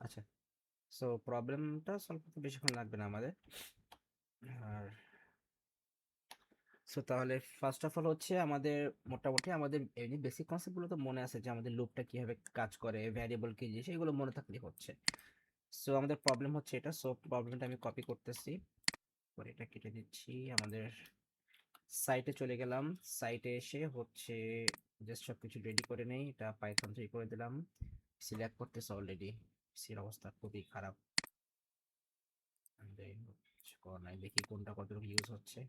আচ্ছা, সো প্রবলেমটা সলভ করতে বেশিক্ষণ লাগবে না আমাদের। আর সো তাহলে ফার্স্ট অফ অল হচ্ছে আমাদের মোটামুটি আমাদের এমনি বেসিক কনসেপ্টগুলো তো মনে আছে, যে আমাদের লুপটা কিভাবে কাজ করে, ভ্যারিয়েবল কি জিনিস, এগুলো মনে থাকলেই হচ্ছে। সো আমাদের প্রবলেম হচ্ছে এটা। সো প্রবলেমটা আমি কপি করতেছি, পরে এটা কেটে দিচ্ছি। আমাদের সাইটে চলে গেলাম, সাইটে এসে হচ্ছে জাস্ট সব কিছু রেডি করে নেই। এটা পাইথন থেকে করে দিলাম, সিলেক্ট করতেছে অলরেডি। সির অবস্থা খুবই খারাপ, যাই হোক, কিছু করার নাই। দেখি কোনটা কতটুকু ইউজ হচ্ছে।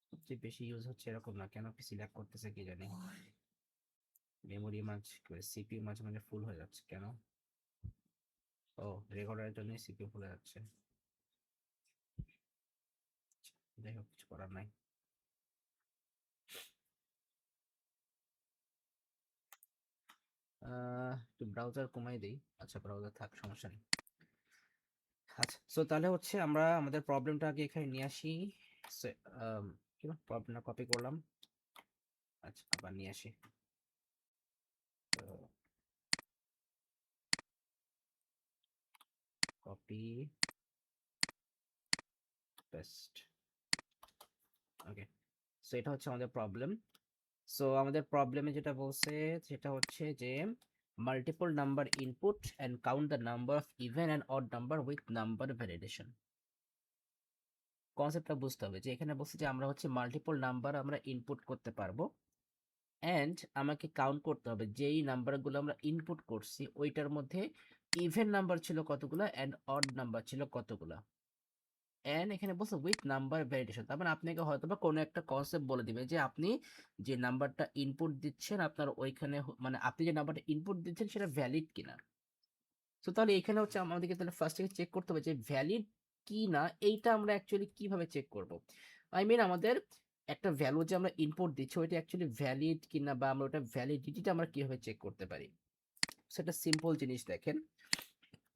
সবচেয়ে বেশি ইউজ হচ্ছে এরকম না, কেন সিলেক্ট করতেছে কি জানি। মেমোরি মাঝ সিপিইউ মাঝে মাঝে ফুল হয়ে যাচ্ছে কেন? ও, রেকর্ডারের জন্য সিপিইউ ফুল হয়ে যাচ্ছে। যাই হোক, কিছু করার নাই। একটু ব্রাউজার কমাই দিই। আচ্ছা, ব্রাউজার থাক, সমস্যা নেই। আচ্ছা, সো তাহলে হচ্ছে আমরা আমাদের প্রবলেমটা আগে এখানে নিয়ে আসি। কি প্রবলেমটা কপি করলাম। আচ্ছা, আবার নিয়ে আসি। Copy paste. ওকে, সো এটা হচ্ছে আমাদের প্রবলেম। সো আমাদের প্রবলেমে যেটা বলছে সেটা হচ্ছে যে multiple number input and count the number of even and odd number with number validation. কনসেপ্টটা বুঝতে হবে যে এখানে বলছে যে আমরা হচ্ছে মাল্টিপল নাম্বার আমরা ইনপুট করতে পারবো, অ্যান্ড আমাকে কাউন্ট করতে হবে যেই নাম্বারগুলো আমরা ইনপুট করছি ওইটার মধ্যে ইভেন নাম্বার ছিল কতগুলো অ্যান্ড অড নাম্বার ছিল কতগুলো। এন্ড এখানে বলছে উইথ নাম্বার ভ্যালিডেশন, তার মানে আপনাকে হয়তো বা কোনো একটা কনসেপ্ট বলে দিবে যে আপনি যে নাম্বারটা ইনপুট দিচ্ছেন আপনার ওইখানে মানে আপনি যে নাম্বারটা ইনপুট দিচ্ছেন সেটা ভ্যালিড কিনা। তো তাহলে এখানে হচ্ছে আমাদেরকে তাহলে ফার্স্ট থেকে চেক করতে হবে যে ভ্যালিড কি না। এইটা আমরা অ্যাকচুয়ালি কিভাবে চেক করব? আই মিন আমাদের একটা ভ্যালু যে আমরা ইনপুট দিচ্ছি ওইটা অ্যাকচুয়ালি ভ্যালিড কিনা, বা আমরা ওটা ভ্যালিডিটিটা আমরা কিভাবে চেক করতে পারি। সেটা সিম্পল জিনিস, দেখেন।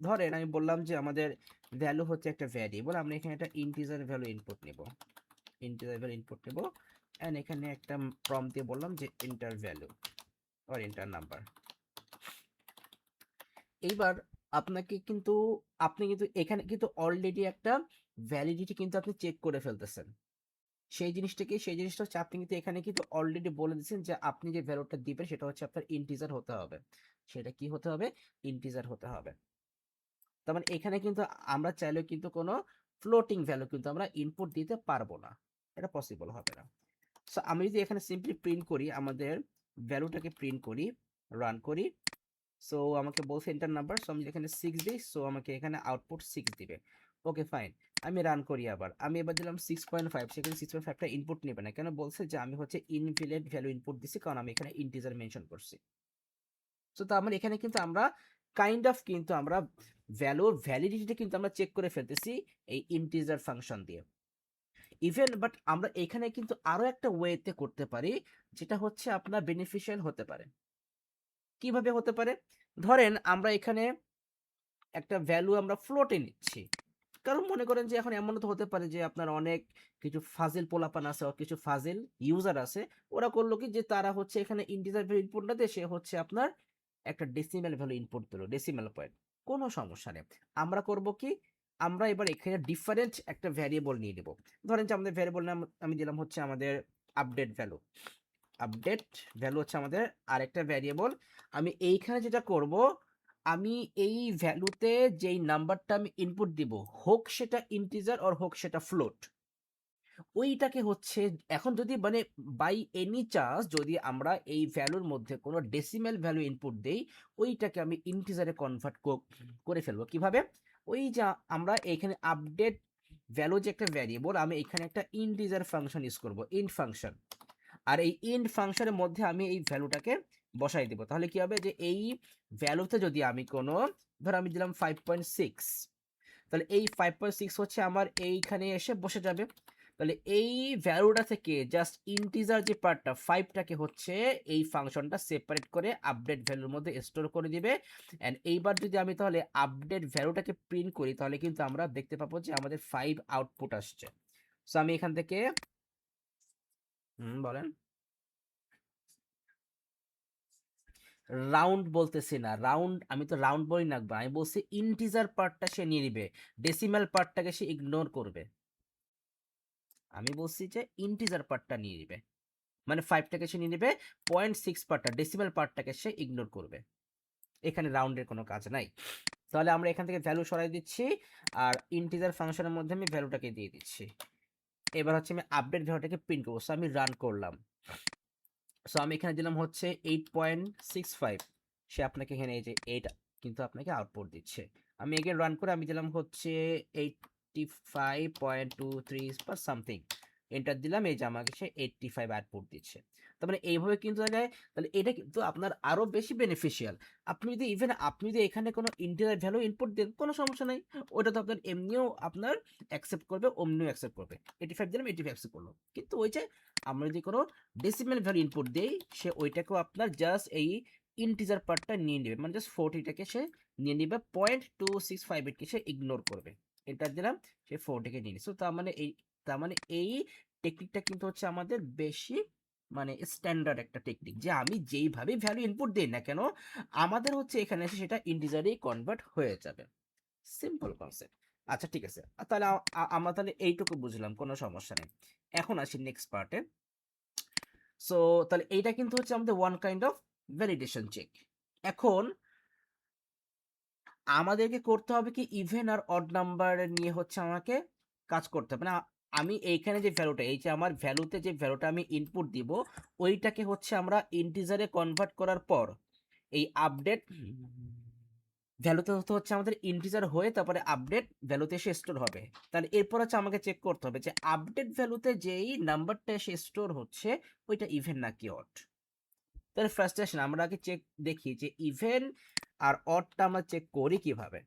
ধরেন আমি বললাম যে আমাদের ভ্যালু হচ্ছে একটা ভ্যারিয়েবল, আমরা এখানে একটা ইন্টিজার ভ্যালু ইনপুট নিব, ইন্টিজার ভ্যালু ইনপুট নেব। এন্ড এখানে একটা প্রম্পট দিয়ে বললাম যে enter value or enter number. এইবার আপনাকে কিন্তু আপনি কিন্তু এখানে কিন্তু অলরেডি একটা ভ্যালিডিটি কিন্তু আপনি চেক করে ফেলতেছেন। সেই জিনিসটা হচ্ছে আপনি কিন্তু এখানে কিন্তু অলরেডি বলে দিচ্ছেন যে আপনি যে ভ্যালুটা দিবেন সেটা হচ্ছে আপনার ইন্টিজার হতে হবে। সেটা কি হতে হবে? ইন্টিজার হতে হবে। তার মানে এখানে কিন্তু আমরা চাইলেও কিন্তু কোনো ফ্লোটিং ভ্যালু কিন্তু আমরা ইনপুট দিতে পারবো না, এটা পসিবল হবে না। সো আমি যদি এখানে সিম্পলি প্রিন্ট করি, আমাদের ভ্যালুটাকে প্রিন্ট করি, রান করি। সো আমাকে বলছে এন্টার নাম্বার, সো আমি এখানে 6 দিই, সো আমাকে এখানে আউটপুট 6 দিবে। ওকে, ফাইন। আমি রান করি, আবার আমি এবার দিলাম 6.5, সেখানে 6.5টা ইনপুট নেবে না, কেন? বলছে যে আমি হচ্ছে ইনভ্যালিড ভ্যালু ইনপুট দিছি, কারণ আমি এখানে ইন্টিজার মেনশন করছি। সো তার মানে এখানে কিন্তু আমরা কাইন্ড অফ কিন্তু আমরা ভ্যালুর ভ্যালিডিটি কিন্তু আমরা চেক করে ফেলতেছি এই ইন্টিজার ফাংশন দিয়ে। ইভেন বাট আমরা এখানে কিন্তু আরো একটা ওয়েতে করতে পারি, যেটা হচ্ছে আপনার বেনিফিশিয়াল হতে পারে। কিভাবে হতে পারে? ধরেন আমরা এখানে একটা ভ্যালু আমরা ফ্লোটে নিচ্ছি, কারণ মনে করেন যে এখন এমন তো হতে পারে যে আপনার অনেক কিছু ফাজিল পোলাপান আছে, কিছু ফাজিল ইউজার আছে। ওরা করলো কি যে তারা হচ্ছে এখানে ইন্টিজার ভ্যালু ইনপুট না দিয়ে সে হচ্ছে আপনার একটা ডেসিমেল ভ্যালু ইনপুট দিল, ডেসিমেল পয়েন্ট। কোনো সমস্যা নেই। আমরা করব কি, আমরা এবার এখানে ডিফারেন্ট একটা ভ্যারিয়েবল নিয়ে নেব। ধরেন যে আমাদের ভ্যারিয়েবল নাম আমি দিলাম হচ্ছে আমাদের আপডেট ভ্যালু। আপডেট ভ্যালু হচ্ছে আমাদের আরেকটা ভ্যারিয়েবল। আমি এইখানে যেটা করব, আমি এই ভ্যালুতে যেই নাম্বারটা আমি ইনপুট দিব, হোক সেটা ইন্টিজার অর হোক সেটা ফ্লোট, ওইটাকে হচ্ছে এখন যদি মানে বাই এনি চান্স যদি আমরা এই ভ্যালুর মধ্যে কোনো ডেসিমেল ভ্যালু ইনপুট দেই, ওইটাকে আমি ইন্টিজারে কনভার্ট করে ফেলবো। কিভাবে? ওই যা আমরা এখানে আপডেট ভ্যালু যে একটা ভ্যারিয়েবল, আমি এখানে একটা ইন্টিজার ফাংশন ইউজ করব, ইন্ট ফাংশন। আর এই ইন্ট ফাংশনের মধ্যে আমি এই ভ্যালুটাকে বসাই দিব। তাহলে কি হবে যে এই ভ্যালুতে যদি আমি কোনো, ধর আমি দিলাম 5.6, তাহলে এই 5.6 হচ্ছে আমার এইখানে এসে বসে যাবে। তাহলে এই ভ্যালুটা থেকে জাস্ট ইন্টিজার যে পার্টটা 5টাকে হচ্ছে এই ফাংশনটা সেপারেট করে আপডেট ভ্যালুর মধ্যে স্টোর করে দিবে। এন্ড এইবার যদি আমি তাহলে আপডেট ভ্যালুটাকে প্রিন্ট করি, তাহলে কিন্তু আমরা দেখতে পাবো যে আমাদের 5 আউটপুট আসছে। সো আমি এখান থেকে বলেন। রাউন্ড বলতেছি না, রাউন্ড আমি তো রাউন্ড বলি না, আমি বলছি ইন্টিজার পার্টটা সে নিয়ে নিবে, ডেসিমাল পার্টটাকে সে ইগনোর করবে। আমি বলছি যে ইন্টিজার পার্টটা নিয়ে নিবে, মানে 5টাকে সে নিয়ে নিবে, 0.6 পার্টটা ডেসিমাল পার্টটাকে সে ইগনোর করবে। এখানে রাউন্ডের কোনো কাজ নাই। তাহলে আমরা এখান থেকে ভ্যালু সরাই দিচ্ছি, আর ইন্টিজার ফাংশনের মধ্যে আমি ভ্যালুটাকে দিয়ে দিচ্ছি। এবার হচ্ছে আমি আপডেট ভ্যালুটাকে প্রিন্ট করবো। সো আমি রান করলাম। সো আমি এখানে দিলাম হচ্ছে 8.65, সে আপনাকে এখানে এই যে 8 কিন্তু আপনাকে আউটপুট দিচ্ছে। আমি এগেন রান করে আমি দিলাম হচ্ছে 85.23 বা সামথিং, এন্টার দিলাম, এই যে আমাকে সে 85 আউটপুট দিচ্ছে। তার মানে এইভাবে কিন্তু তাহলে এটা কিন্তু আপনার আরো বেশি বেনিফিশিয়াল। আপনি যদি ইভেন আপনি যদি এখানে কোনো ইন্টিজার ভ্যালু ইনপুট দেন, কোনো সমস্যা নাই, ওটা তো আপনার এমনিও আপনার অ্যাকসেপ্ট করবে, অমনিও অ্যাকসেপ্ট করবে। 85 দিলাম, 85 অ্যাকসেপ্ট করলো। কিন্তু ওই যে আমরা যদি কোনো ডেসিমাল ভ্যালু ইনপুট দেই, সে ওইটাকেও আপনার জাস্ট এই ইন্টিজার পার্টটা নিয়ে নেবে, মানে জাস্ট 40টাকে সে নিয়ে নেবে, 0.2658কে সে ইগনোর করবে। এন্টার দিলাম, সে 40কে নিয়ে নিচ্ছে। তার মানে এই টেকনিকটা কিন্তু হচ্ছে আমাদের বেশি মানে স্ট্যান্ডার্ড একটা টেকনিক, যে আমি যেইভাবে ভ্যালু ইনপুট দিই না কেন, আমাদের হচ্ছে এখানে এসে সেটা ইন্টিজারেই কনভার্ট হয়ে যাবে। Simple concept. আচ্ছা ঠিক আছে, তাহলে আমরা তাহলে এইটুকু বুঝলাম, কোনো সমস্যা নেই। এখন আসি নেক্সট পার্টে। সো তাহলে এইটা কিন্তু হচ্ছে আমাদের one kind of validation check. এখন আমাদেরকে করতে হবে কি, ইভেন আর অড নাম্বার নিয়ে হচ্ছে আমাকে কাজ করতে হবে না। আমি এইখানে যে ভ্যালুটা, এই যে আমার ভ্যালুতে যে ভ্যালুটা আমি ইনপুট দিব, ওইটাকে হচ্ছে আমরা ইন্টিজারে কনভার্ট করার পর এই আপডেট ভ্যালুতে হচ্ছে আমাদের ইন্টিজার হয়ে তারপরে আপডেট ভ্যালুতে এসে স্টোর হবে। তাহলে এরপর হচ্ছে আমাকে চেক করতে হবে যে আপডেট ভ্যালুতে যেই নাম্বারটা এসে স্টোর হচ্ছে ওইটা ইভেন নাকি অড। তাহলে ফার্স্ট আসেন আমরা আগে চেক দেখি যে ইভেন আর অডটা আমরা চেক করি কিভাবে।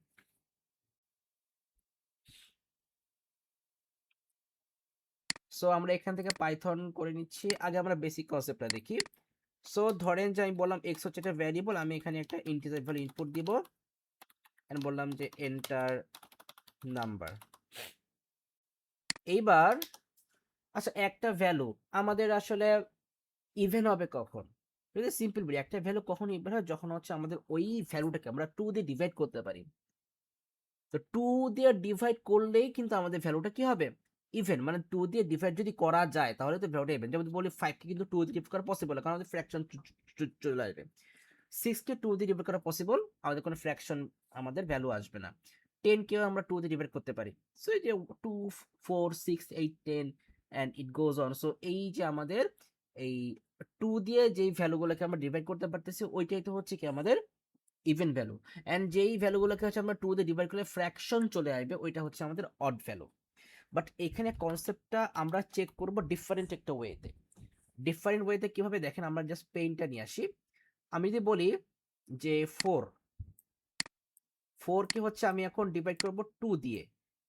সো আমরা এখান থেকে পাইথন করে নিচ্ছি। আগে আমরা বেসিক কনসেপ্টটা দেখি। সো ধরেন যে আমি বললাম এক্স হচ্ছে একটা ভ্যারিয়েবল, আমি এখানে একটা ইন্টিজার ভ্যালু ইনপুট দিব, এন্ড বললাম যে এন্টার নাম্বার। এইবার আচ্ছা, একটা ভ্যালু আমাদের আসলে ইভেন হবে কখন? যদি সিম্পল বলি, একটা ভ্যালু কখন ইভেন হয়, যখন হচ্ছে আমাদের ওই ভ্যালুটাকে আমরা 2 দিয়ে ডিভাইড করতে পারি। তো 2 দিয়ে ডিভাইড করলেই কিন্তু আমাদের ভ্যালুটা কি হবে, ইভেন। মানে 2 দিয়ে ডিভাইড যদি করা যায় তাহলে তো ভ্যালুটা ইভেন। যেমন বলি 5 কে কিন্তু 2 দিয়ে ডিভাইড করা পসিবল, কারণ আমাদের ফ্র্যাকশন চলে আসবে। 6 কে 2 দিয়ে ডিভাইড করা পসিবল, আমাদের কোনো ফ্র্যাকশন আমাদের ভ্যালু আসবে না। 10 কেও আমরা 2 দিয়ে ডিভাইড করতে পারি। সো এই যে 2 4 6 8 10 and it goes on. So এই যে আমাদের এই 2 দিয়ে যেই ভ্যালুগুলোকে আমরা ডিভাইড করতে পারতেছি, ওইটাই তো হচ্ছে কি আমাদের ইভেন ভ্যালু। এন্ড যেই ভ্যালুগুলোকে হচ্ছে আমরা 2 দিয়ে ডিভাইড করলে ফ্র্যাকশন চলে আসবে, ওইটা হচ্ছে আমাদের অড ভ্যালু। বাট এখানে কনসেপ্টটা আমরা চেক করব ডিফারেন্ট একটা ওয়েতে। ডিফারেন্ট ওয়েতে কিভাবে দেখেন, আমরা জাস্ট পেইনটা নিয়ে আসি। আমি যদি বলি যে 4 কে হচ্ছে আমি এখন ডিভাইড করব 2 দিয়ে,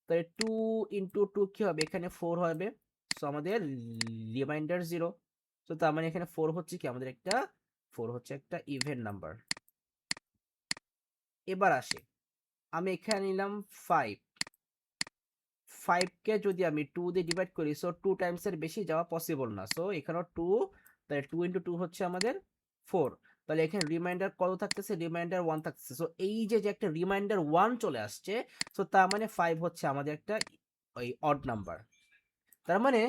তাহলে 2 ইন্টু 2 কি হবে, এখানে 4 হবে। সো আমাদের রিমাইন্ডার 0। তো তার মানে এখানে 4 হচ্ছে কি আমাদের একটা, 4 হচ্ছে একটা ইভেন নাম্বার। এবার আসে, আমি এখানে নিলাম 5। 5 কে যদি আমি 2 দিয়ে ডিভাইড করি, সো 2 টাইমস এর বেশি যাওয়া পসিবল না। সো এখানেও 2, তাহলে 2 ইন্টু 2 হচ্ছে আমাদের 4। তাহলে এখানে রিমাইন্ডার কত থাকতেছে, রিমাইন্ডার 1 থাকতেছে। সো এই যে যে একটা রিমাইন্ডার 1 চলে আসছে, সো তার মানে 5 হচ্ছে আমাদের একটা ওই অড নাম্বার। তার মানে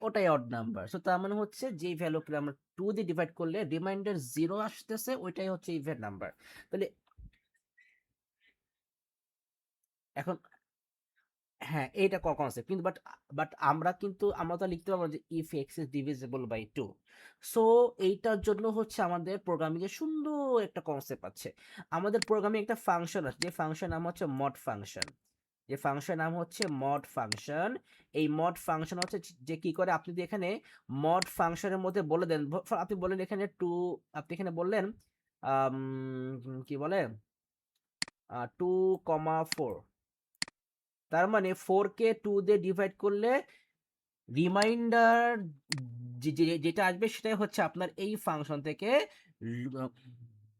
ওটাই অড নাম্বার। সো তার মানে হচ্ছে যেই ভ্যালুকে আমরা 2 দিয়ে ডিভাইড করলে রিমাইন্ডার 0 আসতেছে, ওইটাই হচ্ছে ইভেন নাম্বার। তাহলে এখন হ্যাঁ, এইটা কনসেপ্ট কিন্তু, বাট আমরা তো লিখতে পারবো যে if x is divisible by 2। So এইটার জন্য হচ্ছে আমাদের প্রোগ্রামিং এ সুন্দর একটা কনসেপ্ট আছে। আমাদের প্রোগ্রামিং একটা ফাংশন আছে, যে ফাংশন নাম হচ্ছে মড ফাংশন। যে ফাংশন নাম হচ্ছে মড ফাংশন। এই মড ফাংশন হচ্ছে যে কি করে, আপনি যদি এখানে মড ফাংশনের মধ্যে বলে দেন, আপনি বলেন এখানে 2, আপনি এখানে বললেন কি বলে 2,4। তার মানে 4 কে 2 দিয়ে ডিভাইড করলে রিমাইন্ডার যেটা আসবে সেটাই হচ্ছে আপনার এই ফাংশন থেকে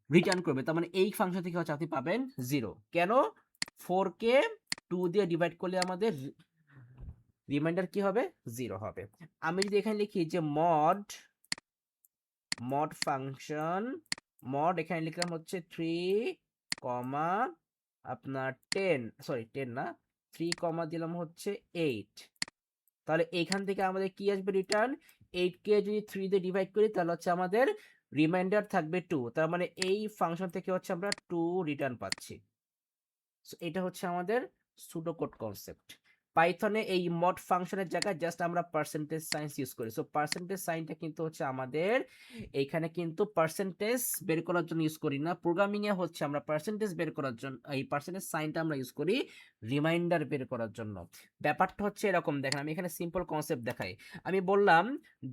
রিটার্ন করবে। তার মানে এই ফাংশন থেকে হচ্ছে আপনি পাবেন 0। কেন, 4 কে 2 দিয়ে ডিভাইড করলে আমাদের রিমাইন্ডার কি হবে, 0 হবে। আমি যদি এখানে লিখি যে মড মড ফাংশন মড এখানে লিখলাম হচ্ছে 3 কমা আপনার 10 সরি 10 না 3 কমা দিলাম হচ্ছে 8। তাহলে এইখান থেকে আমাদের কি আসবে রিটার্ন 8 কে যদি 3 দিয়ে ডিভাইড করি তাহলে হচ্ছে আমাদের রিমাইন্ডার থাকবে 2, তার মানে এই ফাংশন থেকে হচ্ছে আমরা 2 রিটার্ন পাচ্ছি। সো এটা হচ্ছে আমাদের সুডোকোড কনসেপ্ট। পাইথনে এই মড ফাংশনের জায়গায় জাস্ট আমরা পার্সেন্টেজ সাইন ইউজ করি। সো পার্সেন্টেজ সাইনটা কিন্তু হচ্ছে আমাদের এইখানে কিন্তু পার্সেন্টেজ বের করার জন্য ইউজ করি না, প্রোগ্রামিং এ হচ্ছে আমরা পার্সেন্টেজ বের করার জন্য এই পার্সেন্টেজ সাইনটা আমরা ইউজ করি রিমাইন্ডার বের করার জন্য। ব্যাপারটা হচ্ছে এরকম, দেখেন আমি এখানে সিম্পল কনসেপ্ট দেখাই। আমি বললাম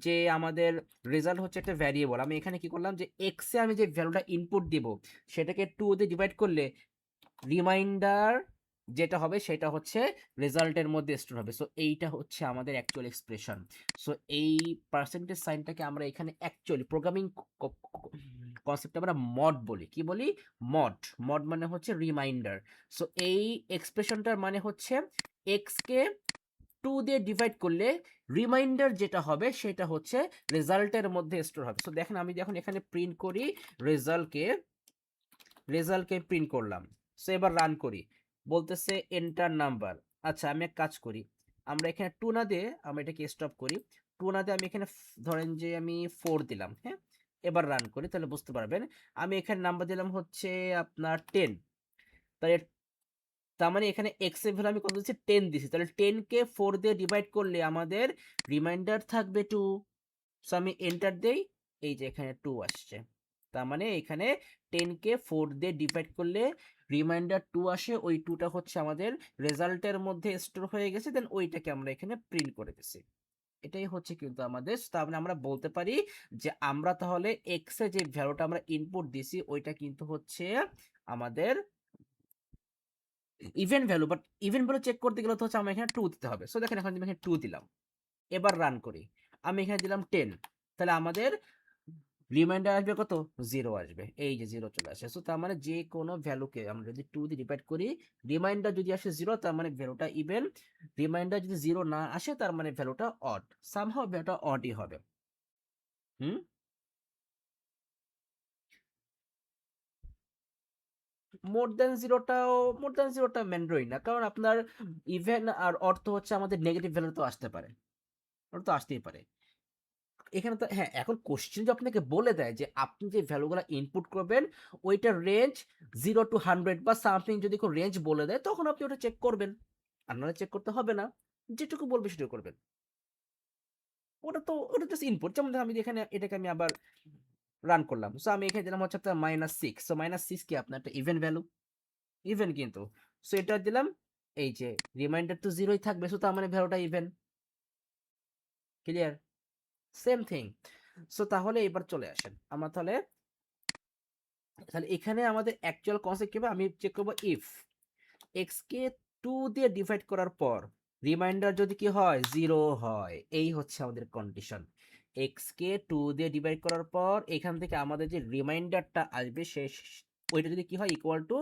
যে আমাদের রেজাল্ট হচ্ছে একটা ভ্যারিয়েবল, আমি এখানে কি করলাম যে এক্স এ আমি যে ভ্যালুটা ইনপুট দিব সেটাকে 2 দিয়ে ডিভাইড করলে রিমাইন্ডার যেটা হবে সেটা হচ্ছে রেজাল্টের মধ্যে স্টোর হবে। সো এইটা হচ্ছে আমাদের অ্যাকচুয়াল এক্সপ্রেশন। সো এই পার্সেন্টেজ সাইনটাকে আমরা এখানে অ্যাকচুয়ালি প্রোগ্রামিং কনসেপ্টে আমরা মড বলি। কি বলি? মড। মড মানে হচ্ছে রিমাইন্ডার। সো এই এক্সপ্রেশনটার মানে হচ্ছে এক্স কে 2 দিয়ে ডিভাইড করলে রিমাইন্ডার যেটা হবে সেটা হচ্ছে রেজাল্টের মধ্যে স্টোর হবে। সো দেখেন আমি যখন এখানে প্রিন্ট করি রেজাল্টকে প্রিন্ট করলাম। সো এবার রান করি, বলতেছে এন্টার নাম্বার। আচ্ছা আমি এক কাজ করি, আমরা এখানে 2 না দিয়ে আমরা এটাকে স্টপ করি। 2 না দিয়ে আমি এখানে ধরেন যে আমি 4 দিলাম, হ্যাঁ। এবার রান করি তাহলে বুঝতে পারবেন। আমি এখানে নাম্বার দিলাম হচ্ছে আপনার 10। তাহলে তার মানে এখানে এক্স এর ভ্যালু আমি কত দিচ্ছি? 10 দিছি। তাহলে 10 কে 4 দিয়ে ডিভাইড করলে আমাদের রিমাইন্ডার থাকবে 2। সো আমি এন্টার দেই, এই যে এখানে 2 আসছে। তার মানে এখানে 10 কে 4 দিয়ে ডিভাইড করলে রিমাইন্ডার 2 আসে, ওই 2টা হচ্ছে আমাদের রেজাল্টের মধ্যে স্টোর হয়ে গেছে, দেন ওইটাকে আমরা এখানে প্রিন্ট করে দিছি। এটাই হচ্ছে কিন্তু আমাদের, তার মানে আমরা বলতে পারি যে আমরা তাহলে এক্স এ যে ভ্যালুটা আমরা ইনপুট দিছি ওইটা কিন্তু হচ্ছে আমাদের even value, but even value check করতে গেলে তো হচ্ছে আমরা এখানে 2 দিতে হবে। সো দেখেন এখন আমি এখানে 2 দিলাম, এবার রান করি, আমি এখানে দিলাম 10, তাহলে আমাদের রিমাইন্ডার আসবে কত? 0 আসবে, এই যে 0 চলে আসে। সো তার মানে যে কোনো ভ্যালুকে আমরা যদি 2 দিয়ে ডিভাইড করি, রিমাইন্ডার যদি আসে 0 তার মানে ভ্যালুটা ইভেন, রিমাইন্ডার যদি 0 না আসে তার মানে ভ্যালুটা অড, সামহাউ ভ্যালুটা অডই হবে। হুম, মোর দ্যান জিরোটা ম্যান্ডেটরি না, কারণ আপনার ইভেন আর অর্থ হচ্ছে আমাদের নেগেটিভ ভ্যালু তো আসতে পারে, ওটা তো আসতেই পারে। এখানে তো হ্যাঁ, এখন কোশ্চেন যে আপনাকে বলে দেয় যে আপনি যে ভ্যালুগুলো ইনপুট করবেন ওইটার রেঞ্জ 0 to 100 বা সামথিং, যদি কোনো রেঞ্জ বলে দেয় তখন আপনি ওটা চেক করবেন, আর নাহলে চেক করতে হবে না, যেটুকু বলবে সেটুকু করবেন। ওটা জাস্ট ইনপুট। যেমন ধরেন আমি এখানে এটাকে আমি আবার রান করলাম, সো আমি এখানে দিলাম হচ্ছে আপনার -6। সো -6 কি আপনার একটা ইভেন ভ্যালু, ইভেন কিন্তু। সো এটা দিলাম, এই যে রিমাইন্ডার তো 0ই থাকবে, সো তার মানে ভ্যালুটা even. Clear? Same thing. So তাহলে এবার চলে আসেন আমরা তাহলে, এখানে আমাদের অ্যাকচুয়াল কনসেপ্ট কি হবে, আমি চেক করব ইফ এক্স কে 2 দিয়ে ডিভাইড করার পর রিমাইন্ডার যদি কি হয় 0 হয়, এই হচ্ছে আমাদের কন্ডিশন। এক্স কে 2 দিয়ে ডিভাইড করার পর এখান থেকে আমাদের যে রিমাইন্ডারটা আসবে শেষ, ওইটা যদি কি হয় ইকুয়াল টু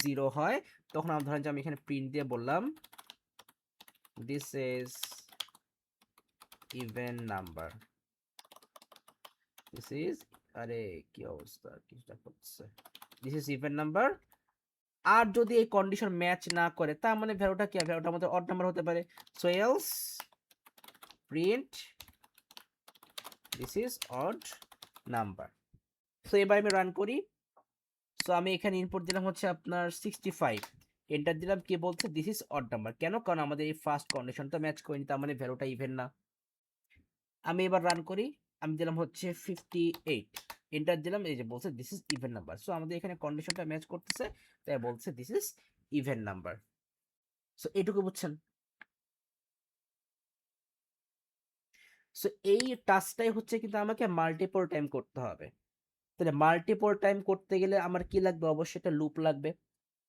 0 হয়, তখন আমরা ধরেন যে আমি এখানে প্রিন্ট দিয়ে বললাম this is even number, this is, আরে কি অবস্থা, কিছুটা করছে, দিস ইজ ইভেন নাম্বার। আর যদি এই কন্ডিশন ম্যাচ না করে তার মানে ভ্যালুটা কি, ভ্যালুটা আমাদের অড নাম্বার হতে পারে। So else print this is odd number. So এবার আমি রান করি। সো আমি এখানে ইনপুট দিলাম হচ্ছে আপনার 65, এন্টার দিলাম, কি বলছে দিস ইজ অড নাম্বার, কেন? কারণ আমাদের এই ফার্স্ট কন্ডিশনটা ম্যাচ করেনি, তার মানে ভ্যালুটা ইভেন না। আমি এবার রান করি, আমি দিলাম হচ্ছে 58, এন্টার দিলাম, এই যে বলছে this is even number. So আমাদের এখানে কন্ডিশনটা ম্যাচ করতেছে, তাই বলছে this is even number. So এটুকু বুঝছেন? সো এই টাস্কটাই হচ্ছে কিন্তু আমাকে মাল্টিপল টাইম করতে হবে। তাহলে মাল্টিপল টাইম করতে গেলে আমার কি লাগবে? অবশ্যই একটা লুপ লাগবে।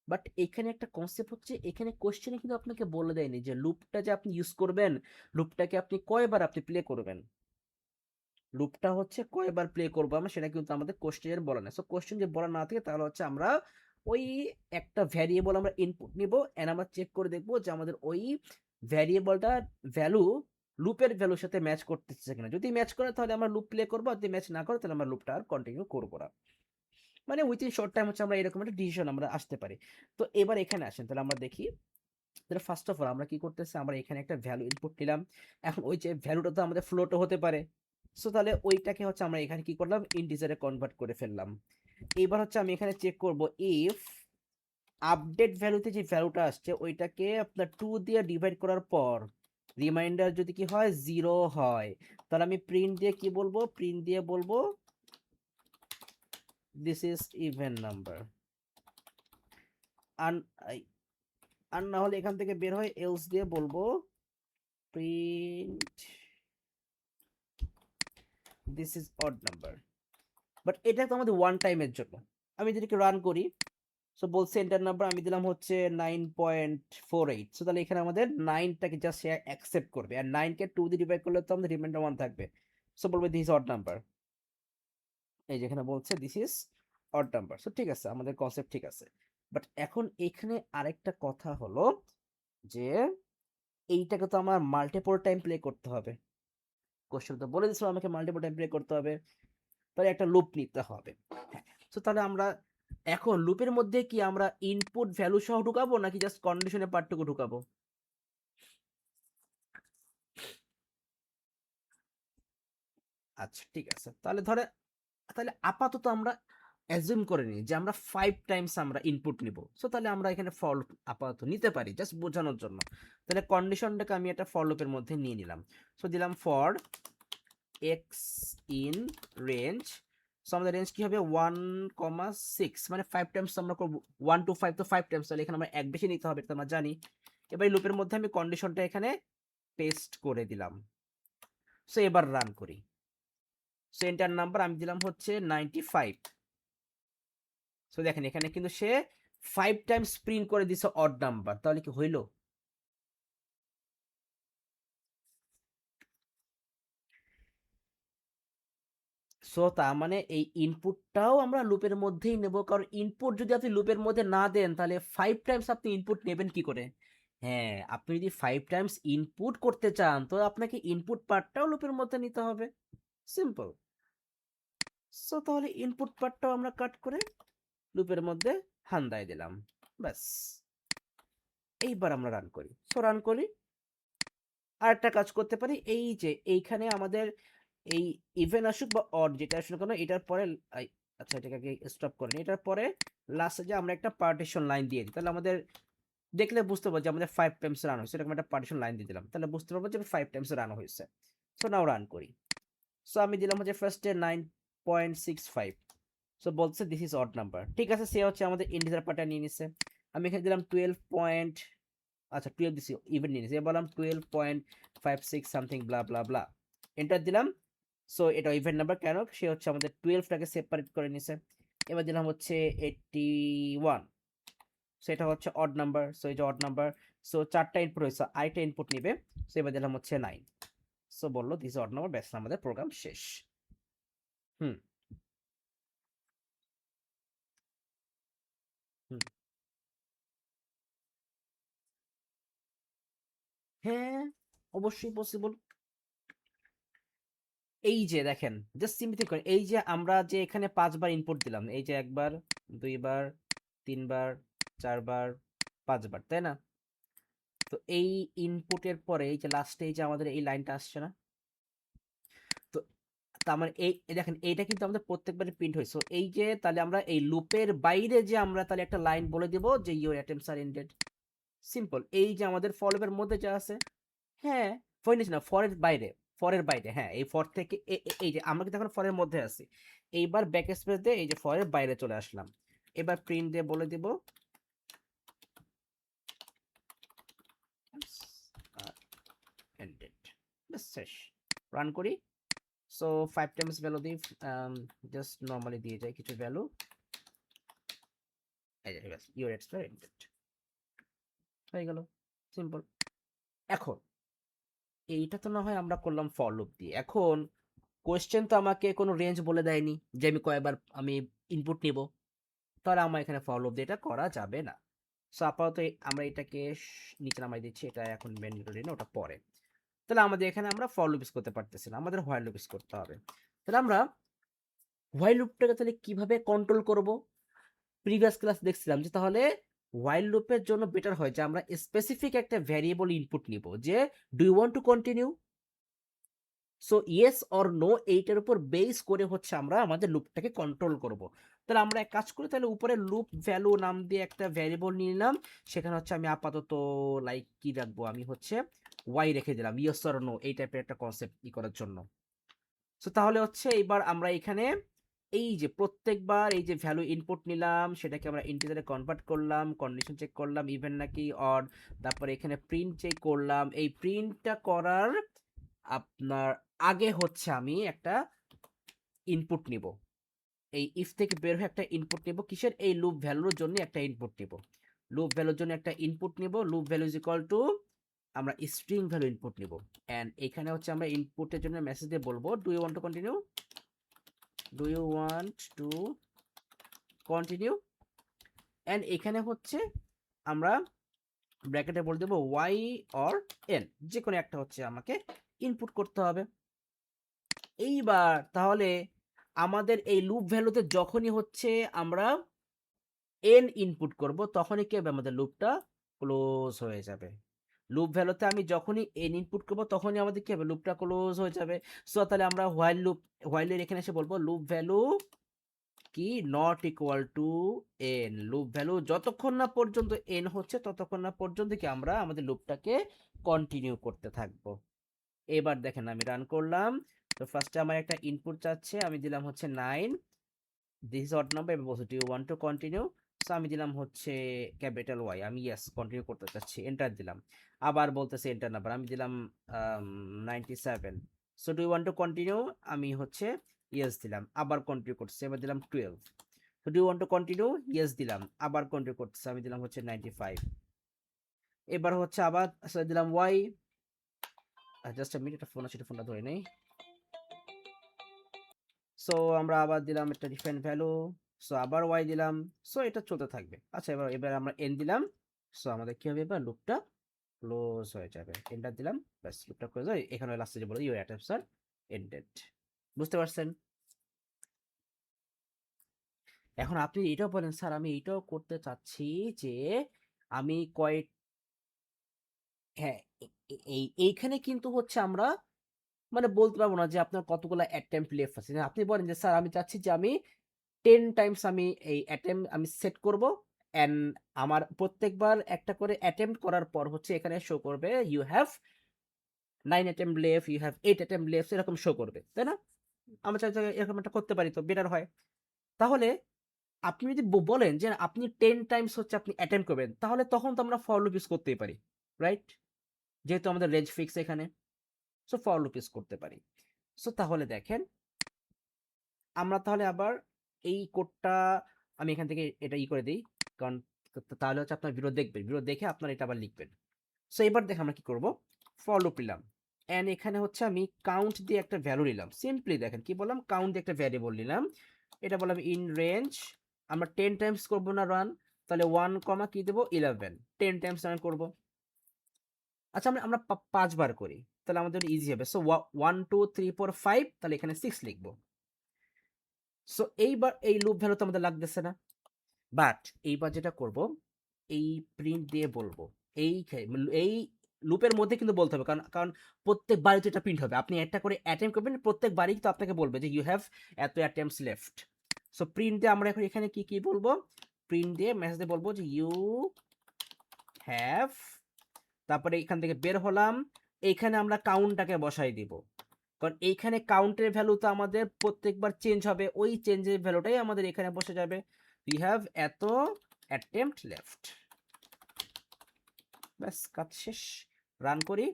বাট এখানে একটা কনসেপ্ট হচ্ছে, এখানে কোশ্চেনে কিন্তু আপনাকে বলে দেয়নি যে লুপটা যে আপনি ইউজ করবেন, লুপটাকে আপনি কয়বার আপনি প্লে করবেন, লুপটা হচ্ছে কয়বার প্লে করবো আমরা, সেটা কিন্তু আমাদের কোশ্চেনের বলা নেই। সো কোশ্চেন যে বলা না থাকে তাহলে হচ্ছে আমরা ওই একটা ভ্যারিয়েবল আমরা ইনপুট নিব, এন্ড আমরা চেক করে দেখবো যে আমাদের ওই ভ্যারিয়েবলটার ভ্যালু লুপের ভ্যালুর সাথে ম্যাচ করতেছে কিনা। যদি ম্যাচ করে তাহলে আমরা লুপ প্লে করবো, আর যদি ম্যাচ না করে তাহলে আমরা লুপটা আর কন্টিনিউ করবো না। মানে উইথিন শর্ট টাইম হচ্ছে আমরা এরকম একটা ডিসিশন আমরা আসতে পারি। তো এবার এখানে আসেন, তাহলে আমরা দেখি। তাহলে ফার্স্ট অফ অল আমরা কি করতেছি, আমরা এখানে একটা ভ্যালু ইনপুট নিলাম। এখন ওই যে ভ্যালুটা তো আমাদের ফ্লোটও হতে পারে। সো তাহলে ওইটাকে হচ্ছে আমরা এখানে কি করলাম, ইন্টিজারে কনভার্ট করে ফেললাম। এবার হচ্ছে আমি এখানে চেক করব ইফ আপডেট ভ্যালুতে যে ভ্যালুটা আসছে ওইটাকে আপনার 2 দিয়ে ডিভাইড করার পর রিমাইন্ডার যদি কি হয় 0 হয়, তাহলে আমি প্রিন্ট দিয়ে কি বলবো, প্রিন্ট দিয়ে বলবো দিস ইজ ইভেন নাম্বার। আর আর না হলে এখান থেকে বের হয় এলস দিয়ে বলবো print this is odd number. But এটা তো আমাদের ওয়ান টাইমের জন্য। আমি যদি রান করি, সো বলছে এন্টার নাম্বার, আমি দিলাম হচ্ছে 9.48। সো তাহলে এখানে আমাদের 9টাকে জাস্ট সে অ্যাকসেপ্ট করবে, আর 9কে 2 দিয়ে ডিভাইড করলে তো আমাদের রিমাইন্ডার 1 থাকবে। সো বলবে দিস ইজ অড নাম্বার। এই যেখানে বলছে this is odd number. So ঠিক আছে, আমাদের কনসেপ্ট ঠিক আছে। বাট এখন এখানে আরেকটা কথা হলো যে এইটাকে তো আমার মাল্টিপল টাইম প্লে করতে হবে। কোশ্চেন তো বলে দিচ্ছিল আমাকে মাল্টিপল টাইম প্লে করতে হবে, তাহলে একটা লুপ নিতে হবে। হ্যাঁ, তো তাহলে আমরা এখন লুপের মধ্যে কি আমরা ইনপুট ভ্যালু সহ ঢুকাবো নাকি জাস্ট কন্ডিশনের পার্টটুকু ঢুকাবো? আচ্ছা ঠিক আছে, তাহলে তাহলে আপাতত আমরা অ্যাজিউম করে নিই যে আমরা 5 টাইমস আমরা ইনপুট নিব। সো তাহলে আমরা এখানে ফর লুপ আপাতত নিতে পারি জাস্ট বোঝানোর জন্য। তাহলে কন্ডিশনটাকে আমি একটা ফর লুপের মধ্যে নিয়ে নিলাম। সো দিলাম for x in range. So আমাদের রেঞ্জ কি হবে 1,6, মানে 5 টাইমস আমরা করব 1 to 5, তো 5 টাইমস, তাহলে এখানে আমরা এক বেশি নিতে হবে, এটা আমরা জানি। এবার এই লুপের মধ্যে আমি কন্ডিশনটা এখানে পেস্ট করে দিলাম। সো এবার রান করি। সো এন্টার নাম্বার আমি দিলাম হচ্ছে 95। সো দেখেন এখানে কিন্তু সে 5 টাইমস প্রিন্ট করে দিছে অড নাম্বার, তাহলে কি হইল? সো তার মানে এই ইনপুটটাও আমরা লুপের মধ্যেই নেব, কারণ ইনপুট যদি আপনি লুপের মধ্যে না দেন তাহলে 5 টাইমস আপনি ইনপুট নেবেন কি করে? হ্যাঁ, আপনি যদি 5 টাইমস ইনপুট করতে চান তো আপনাকে ইনপুট পার্টটাও লুপের মধ্যে নিতে হবে। সিম্পল। সো তাহলে ইনপুট পার্টটাও আমরা কাট করে লুপের মধ্যে হান্দায় দিলাম, ব্যাস। এইবার আমরা রান করি। সো রান করি। আরেকটা কাজ করতে পারি, এই যে এইখানে আমাদের এই ইভেন আসুক বা অড যেটা আসুক না কেন, এটার পরে আচ্ছা এটাকে আগে স্টপ করেন, এটার পরে লাস্টে যে আমরা একটা পার্টিশন লাইন দিয়ে দিই, তাহলে আমাদের দেখলে বুঝতে পারবো যে আমাদের 5 টাইমস রান হয়েছে, এরকম একটা পার্টিশন লাইন দিয়ে দিলাম, তাহলে বুঝতে পারবো যে 5 টাইমস রান হয়েছে। সো নাও রান করি। সো আমি দিলাম হচ্ছে ফার্স্টে 9.65। সো বলছে দিস ইজ অড নাম্বার, ঠিক আছে। সে হচ্ছে আমাদের ইন্টিজার পার্টটা নিয়ে নিচ্ছে। আমি এখানে দিলাম 12 পয়েন্ট, আচ্ছা 12 দিছি, ইভেন নিয়ে নিছি, বললাম 12.56 সামথিং ব্লা ব্লা ব্লা, এন্টার দিলাম। সো এটা ইভেন নাম্বার, কেন সে হচ্ছে আমাদের 12টাকে সেপারেট করে নিছে। এবার দিলাম হচ্ছে 81। সো এটা হচ্ছে অড নাম্বার, সো এই যে অড নাম্বার। সো 4টা ইনপুট হয়েছে, আরেকটা ইনপুট নিবে। সো এবার দিলাম হচ্ছে 9। সো বললো দিস অড নাম্বার, ব্যাস আমাদের প্রোগ্রাম শেষ। হুম হুম। হ্যাঁ, অবশ্যই পসিবল। এই যে দেখেন, জাস্ট সিম্পলি করেন, এই যে আমরা যে এখানে 5বার ইনপুট দিলাম, এই যে 1বার 2বার 3বার 4বার 5বার, তাই না? তো এই ইনপুটের পরে এই যে লাস্টে এই যে আমাদের এই লাইনটা আসছে না, তো তার মানে এই দেখেন এইটা কিন্তু আমাদের প্রত্যেকবারে প্রিন্ট হয়েছে। এই যে তাহলে আমরা এই লুপের বাইরে যে আমরা তাহলে একটা লাইন বলে দিব যে your attempts are ended. Simple. এই যে আমাদের ফর লুপের মধ্যে যা আছে, হ্যাঁ, ফর নিচ না, ফরের বাইরে, ফরের বাইরে, হ্যাঁ, এই ফর থেকে এই যে আমরা কিন্তু এখন ফরের মধ্যে আছি। এইবার ব্যাক স্পেস দিয়ে এই যে ফরের বাইরে চলে আসলাম। এবার প্রিন্ট দিয়ে বলে দিব এন্ডেড, ব্যাস শেষ। রান করি। সো 5 টাইমস ভ্যালু দিই, জাস্ট নর্মালি দিয়ে যায় কিছু ভ্যালু, এই যে ব্যাস ইউর এক্সট্রা এন্ডেড হয়ে গেল। সিম্পল। এখন এইটা তো না হয় আমরা করলাম ফর লুপ দিয়ে। এখন কোয়েশ্চেন তো আমাকে কোনো রেঞ্জ বলে দেয়নি যে আমি কয়বার আমি ইনপুট নিব, তাহলে আমার এখানে ফর লুপ দিয়ে এটা করা যাবে না। সো আপাতত আমরা এটাকে নিচে নামাই দিচ্ছি, এটা এখন মেন মেথডে না, ওটা পরে। তাহলে আমাদের এখানে আমরা ফর লুপ ইউজ করতে পারতেছি না, আমাদের হোয়াইল লুপ ইউজ করতে হবে। তাহলে আমরা হোয়াইল লুপটাকে তাহলে কিভাবে কন্ট্রোল করব? প্রিভিয়াস ক্লাস দেখছিলাম যে তাহলে হোয়াইল লুপের জন্য বেটার হয় যে আমরা স্পেসিফিক একটা ভ্যারিয়েবল ইনপুট নিব, যে do you want to continue, so yes or no, এইটার উপর বেস করে হচ্ছে আমরা আমাদের লুপটাকে কন্ট্রোল করব। তাহলে আমরা এক কাজ করি, তাহলে উপরে লুপ ভ্যালু নাম দিয়ে একটা ভ্যারিয়েবল নিয়ে নিলাম, সেখানে হচ্ছে আমি আপাতত লাইক কি রাখবো, আমি হচ্ছে ওয়াই রেখে দিলাম, ইয়েস অর নো এই টাইপের একটা কনসেপ্ট ই করার জন্য। সো তাহলে হচ্ছে এবার আমরা এখানে এই যে প্রত্যেকবার এই যে ভ্যালু ইনপুট নিলাম, সেটাকে আমরা ইন্টিজারে কনভার্ট করলাম, কন্ডিশন চেক করলাম ইভেন নাকি অড, তারপরে এখানে প্রিন্ট চেক করলাম। এই প্রিন্টটা করার আপনার আগে হচ্ছে আমি একটা ইনপুট নিব, এই ইফ থেকে বের হয়ে একটা ইনপুট নিব, কিসের, এই লুপ ভ্যালুর জন্য একটা ইনপুট নিব, লুপ ভ্যালুর জন্য একটা ইনপুট নিব, loop value is equal to আমরা স্ট্রিং ভ্যালু ইনপুট নিব। এন্ড এখানে হচ্ছে আমরা ইনপুটের জন্য মেসেজ দিয়ে বলবো do you want to continue, do you want to continue, and এখানে হচ্ছে আমরা ব্র্যাকেটে বলে দেবো ওয়াই অর এন, যে কোনো একটা হচ্ছে আমাকে ইনপুট করতে হবে। এইবার তাহলে আমাদের এই লুপ ভ্যালুতে যখনই হচ্ছে আমরা এন ইনপুট করব, তখনই কি হবে, আমাদের লুপটা ক্লোজ হয়ে যাবে। লুপ ভ্যালুতে আমি যখনই এন ইনপুট করব তখনই আমাদের কি হবে, লুপটা ক্লোজ হয়ে যাবে। সো তাহলে আমরা হোয়াইল লুপ, হোয়াইলের এখানে এসে বলবো লুপ ভ্যালু কি not equal to N, loop value যতক্ষণ না পর্যন্ত এন হচ্ছে ততক্ষণ না পর্যন্ত কি আমরা আমাদের লুপটাকে কন্টিনিউ করতে থাকবো। এবার দেখেন আমি রান করলাম, তো ফার্স্টে আমার একটা ইনপুট চাচ্ছে, আমি দিলাম হচ্ছে 9, দিস ইজ অড নাম্বার, এবং বলছি do you want to continue, so আমি দিলাম হচ্ছে ক্যাপিটাল ওয়াই, আমি ইয়েস কন্টিনিউ করতে চাচ্ছি, এন্টার দিলাম। আবার বলতেছে এন্টার নাম্বার, আমি দিলাম 97, so do you want to continue, আমি হচ্ছে ইয়েস দিলাম, আবার কন্টিনিউ করতেছে, এবার দিলাম 12, so do you want to continue, yes দিলাম, আবার কন্টিনিউ করতেছে, আমি দিলাম হচ্ছে 95, এবার হচ্ছে আবার দিলাম ওয়াই, জাস্ট আ মিনিট, একটা ফোন আছে, ফোনটা ধরে নেই। সো আমরা আবার দিলাম একটা ডিফারেন্ট ভ্যালু, সো আবার ওয়াই দিলাম, সো এটা চলতে থাকবে। আচ্ছা এবার এবার আমরা এন দিলাম, সো আমাদের কি হবে, এবার লুপটা ক্লোজ হয়ে যাবে, এন্টার দিলাম, ব্যাস লুপটা ক্লোজ হয়। এখানে লাস্টে যে বলে ইউর অ্যাটেম্পটস আর এন্ডেড, বুঝতে পারছেন? এখন আপনি এটাও বলেন স্যার আমি এটাও করতে চাচ্ছি যে আমি কয়েক, হ্যাঁ, এইখানে কিন্তু হচ্ছে আমরা মানে বলতে পারবো না যে আপনার কতগুলো অ্যাটেম্প্ট লেফট আছে। আপনি বলেন যে স্যার আমি চাচ্ছি যে আমি 10 টাইমস আমি এই অ্যাটেম্প্ট আমি সেট করব, অ্যান্ড আমার প্রত্যেকবার একটা করে অ্যাটেম্প্ট করার পর হচ্ছে এখানে শো করবে you have 9 attempt left, you have 8 attempt left, এরকম শো করবে, তাই না? আমরা চাই এরকম একটা করতে পারি তো বেটার হয়। তাহলে আপনি যদি বলেন যে আপনি 10 টাইমস হচ্ছে আপনি অ্যাটেম্প্ট করবেন, তাহলে তখন তো আমরা ফর লুপ ইউজ করতেই পারি, রাইট? যেহেতু আমাদের রেঞ্জ ফিক্স এখানে, সো ফর লুপ ইউজ করতে পারি। সো তাহলে দেখেন আমরা তাহলে আবার এই কোডটা আমি এখান থেকে এটা করে দিই, কারণ তাহলে হচ্ছে আপনার ভিডিও দেখবেন, ভিডিও দেখে আপনার এটা আবার লিখবেন। সো এবার দেখে আমরা কি করব, ফর লুপ নিলাম, এন্ড এখানে হচ্ছে আমি কাউন্ট দিয়ে একটা ভ্যালু নিলাম, সিম্পলি দেখেন কি বললাম, কাউন্ট দিয়ে একটা ভ্যারিয়েবল নিলাম, এটা বললাম ইন রেঞ্জ, আমরা 10 টাইমস করব না রান, তাহলে 1 কমা কি দেবো 11, 10 টাইমস রান করব। আচ্ছা আমরা আমরা 5 বার করি, তাহলে আমাদের ইজি হবে। সো 1 2 3 4 5, তাহলে এখানে 6 লিখবো। সো এইবার এই লুপ ভ্যালু তো আমাদের লাগতেছে না, বাট এইবার যেটা করব, এই প্রিন্ট দিয়ে বলবো এই এই লুপের মধ্যে কিন্তু বলতে হবে, কারণ কারণ প্রত্যেক বাড়ি তো এটা প্রিন্ট হবে, আপনি একটা করে অ্যাটেম্প করবেন, প্রত্যেক বাড়ি তো আপনাকে বলবে যে ইউ হ্যাভ এত অ্যাটেম্পটস লেফট। সো প্রিন্ট দিয়ে আমরা এখন এখানে কি কি বলবো, প্রিন্ট দিয়ে মেসেজ দিয়ে বলবো যে ইউ হ্যাভ, তারপরে এখান থেকে বের হলাম, এইখানে আমরা কাউন্টটাকে বসাই দিব, কারণ এইখানে কাউন্টের ভ্যালু তো আমাদের প্রত্যেকবার চেঞ্জ হবে, ওই চেঞ্জের ভ্যালুটাই আমাদের এখানে বসে যাবে, we have এত অ্যাটেম্প্ট লেফট, ব্যাস কাজ শেষ, রান করি।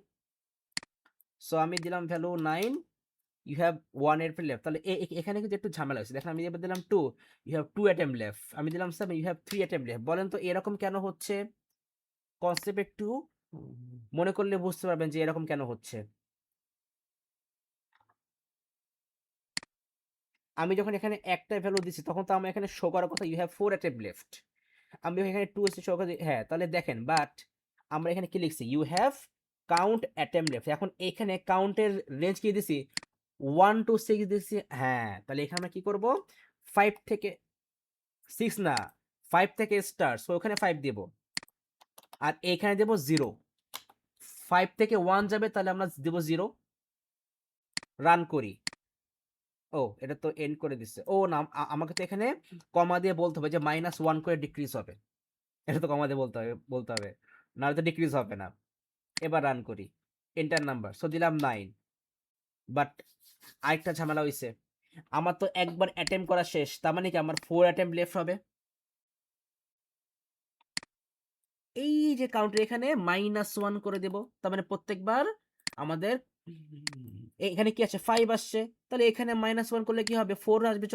সো আমি দিলাম ভ্যালু 9, ইউ হ্যাভ 1 এর লেফট, তাহলে এখানে কিন্তু একটু ঝামেলা হয়েছে, দেখেন আমি এবার দিলাম 2, ইউ হ্যাভ 2 অ্যাটেম্প্ট লেফট, আমি দিলাম 7, ইউ হ্যাভ 3 অ্যাটেম্প্ট লেফট। বলেন তো এরকম কেন হচ্ছে, কনসেপ্ট একটু মনে করলে বুঝতে পারবেন যে এরকম কেন হচ্ছে। আমি যখন এখানে একটা ভ্যালু দিচ্ছি তখন তো আমার এখানে শো করার কথা ইউ হ্যাভ 4 অ্যাটেম্প্ট লেফট, আমি এখানে 2 এসে শো করে, হ্যাঁ তাহলে দেখেন, বাট আমরা এখানে কি লিখছি, you have count attempt left. এখন এখানে কাউন্টের রেঞ্জ কি দিছি 1 to 6 দিছি। হ্যাঁ, তাহলে এখানে আমরা কি করব 5 থেকে 6 না, 5 থেকে স্টার্ট, সো ওখানে 5 দিব আর এখানে দেব 0। 5 থেকে 1 যাবে তাহলে আমরা দেব 0। রান করি। ও এটা তো এন্ড করে দিচ্ছে। ও না, আমাকে তো এখানে কমা দিয়ে বলতে হবে যে -1 করে ডিক্রিজ হবে। এটা তো কমা দিয়ে বলতে হবে, নাহলে তো ডিক্রিজ হবে না। এবার রান করি, এন্টার নাম্বার, সো দিলাম 9। বাট আরেকটা ঝামেলা হইছে, আমার তো একবার অ্যাটেম্প করা শেষ, তার মানে কি আমার 4 অ্যাটেম্প লেফট হবে। এই যে কাউন্টার এখানে -1 করে দেব, তার মানে প্রত্যেকবার আমাদের এখানে কি আছে 5 আসছে, তাহলে এখানে -1 করলে কি হবে 4 আসবে,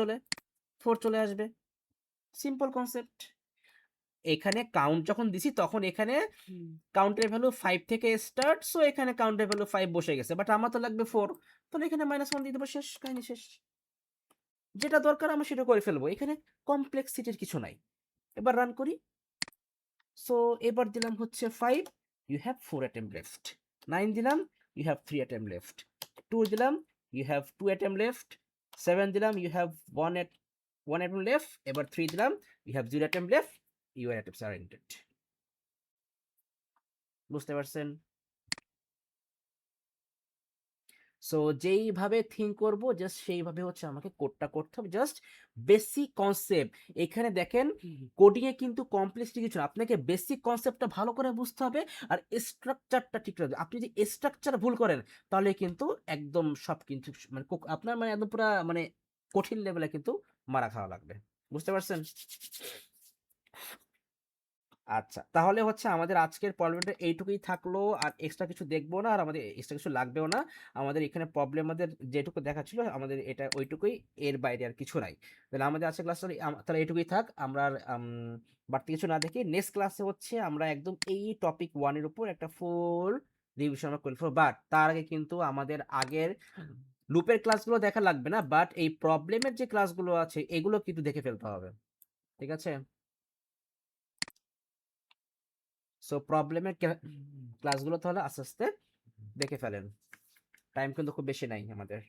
4 চলে আসবে। Simple concept. এখানে কাউন্ট যখন দিছি তখন এখানে কাউন্টের ভ্যালু 5 থেকে স্টার্ট, সো এখানে কাউন্টের ভ্যালু 5 বসে গেছে, বাট আমার তো লাগবে 4, তাহলে এখানে -1 দিয়ে দেবো, শেষ, কাহিনী শেষ। যেটা দরকার আমরা সেটা করে ফেলবো, এখানে কমপ্লেক্সিটির কিছু নাই। এবার রান করি। সো এবার দিলাম হচ্ছে 5, ইউ হ্যাভ 4 অ্যাটেম্প লেফট। 9 দিলাম, ইউ হ্যাভ 3 অ্যাটেম্প লেফট। 2 দিলাম, ইউ হ্যাভ 2 অ্যাটেম্প লেফট। 7 দিলাম, ইউ হ্যাভ 1 অ্যাটেম্প লেফট। এবার 3 দিলাম, you have 0 attempt left. Your attempts are ended. বুঝতে পারছেন? সো যেইভাবে থিঙ্ক করব জাস্ট সেইভাবে হচ্ছে আমাকে কোডটা করতে হবে, জাস্ট বেসিক কনসেপ্ট। এখানে দেখেন কোডিং এ কিন্তু কমপ্লেক্সিটি কিছু না, আপনাকে বেসিক কনসেপ্টটা ভালো করে বুঝতে হবে আর স্ট্রাকচারটা ঠিক রাখবে। আপনি যদি স্ট্রাকচার ভুল করেন তাহলে কিন্তু একদম সব কিন্তু মানে আপনার মানে একদম পুরা মানে কঠিন লেভেলে কিন্তু মারা খাওয়া লাগবে। বুঝতে পারছেন? আচ্ছা, তাহলে হচ্ছে আমাদের আজকের প্রবলেমটা এইটুকুই থাকলো, আর এক্সট্রা কিছু দেখবো না, আর আমাদের এক্সট্রা কিছু লাগবেও না। আমাদের এখানে প্রবলেম আমাদের যেটুকু দেখা ছিল আমাদের এটা ওইটুকুই, এর বাইরে আর কিছু নাই। তাহলে আমাদের আজকের ক্লাসটা তাহলে এইটুকুই থাক। আমরা আর বাড়তি কিছু না দেখি, নেক্সট ক্লাসে হচ্ছে আমরা একদম এই টপিক 1 এর উপর একটা ফুল রিভিশন আমরা করে ফেলবো। বাট তার আগে কিন্তু আমাদের আগের লুপের ক্লাসগুলো দেখা লাগবে না, বাট এই প্রবলেমের যে ক্লাসগুলো আছে এগুলো কিন্তু দেখে ফেলতে হবে। ঠিক আছে? সো প্রবলেমের ক্লাসগুলো তাহলে আস্তে আস্তে দেখে ফেলেন। টাইম কিন্তু খুব বেশি নাই আমাদের।